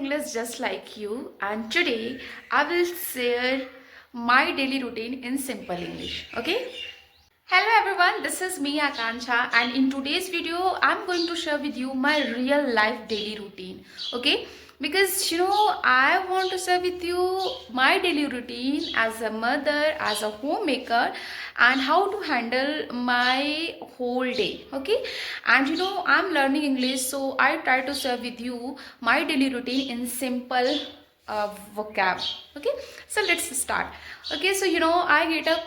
English just like you, and today I will share my daily routine in simple English. Okay? Hello everyone, this is me Akansha, and in today's video I'm going to share with you my real life daily routine. Okay? Because I want to share with you my daily routine as a mother, as a homemaker, and how to handle my whole day. Okay? And I'm learning English, so I try to share with you my daily routine in simple vocab. Okay, so let's start. Okay, so I get up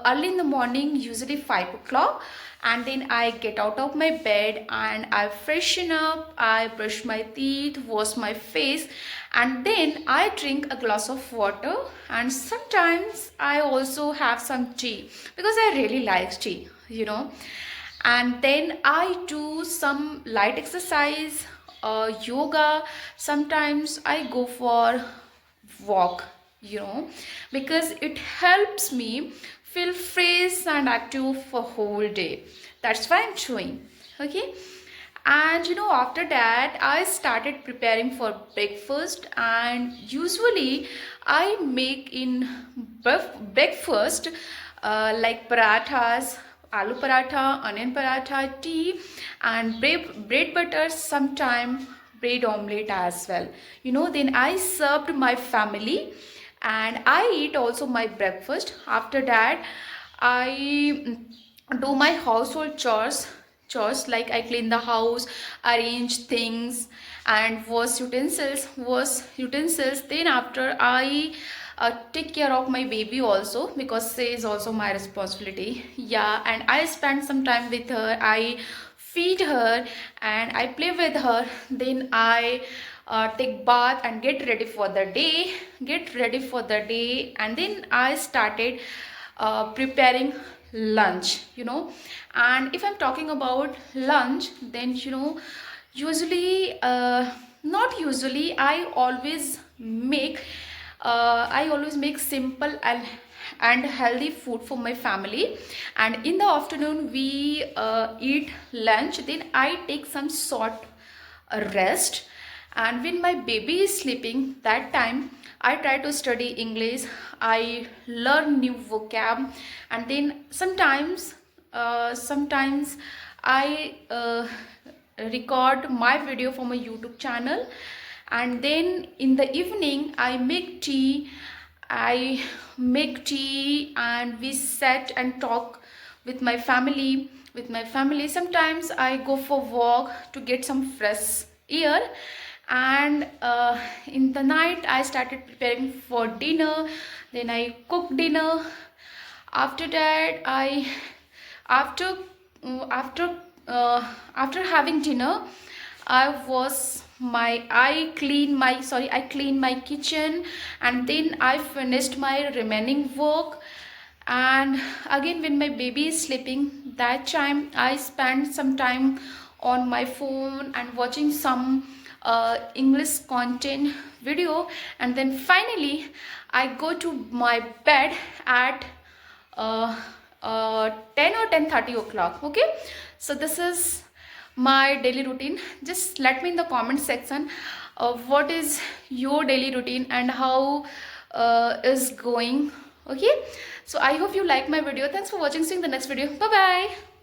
early in the morning, usually 5 o'clock, and then I get out of my bed and I freshen up, I brush my teeth, wash my face, and then I drink a glass of water, and sometimes I also have some tea because I really like tea. And then I do some light exercise, yoga. Sometimes I go for walk, because it helps me feel fresh and active for whole day. That's why I'm doing. Okay, and after that I started preparing for breakfast, and usually I make in breakfast like parathas, aloo paratha, onion paratha, tea, and bread butter, sometime bread omelette as well. Then I served my family and I eat also my breakfast. After that I do my household chores like I clean the house, arrange things, and wash utensils. Then after I take care of my baby also, because she is also my responsibility. Yeah, and I spend some time with her, I feed her and I play with her. Then I take bath and get ready for the day, and then I started preparing lunch. And if I'm talking about lunch, then usually not usually I always make simple and healthy food for my family. And in the afternoon we eat lunch, then I take some short rest. And when my baby is sleeping, that time I try to study English, I learn new vocab, and then sometimes I record my video for my YouTube channel. And then in the evening I make tea and we sit and talk with my family. Sometimes I go for walk to get some fresh air. And in the night I started preparing for dinner. Then I cook dinner. After that after after after having dinner, I clean my kitchen, and then I finished my remaining work. And again, when my baby is sleeping, that time I spend some time on my phone and watching some English content video. And then finally I go to my bed at 10 or 10:30 o'clock. Okay, so this is my daily routine. Just let me in the comment section what is your daily routine and how is going. Okay, so I hope you like my video. Thanks for watching. See you in the next video. Bye bye.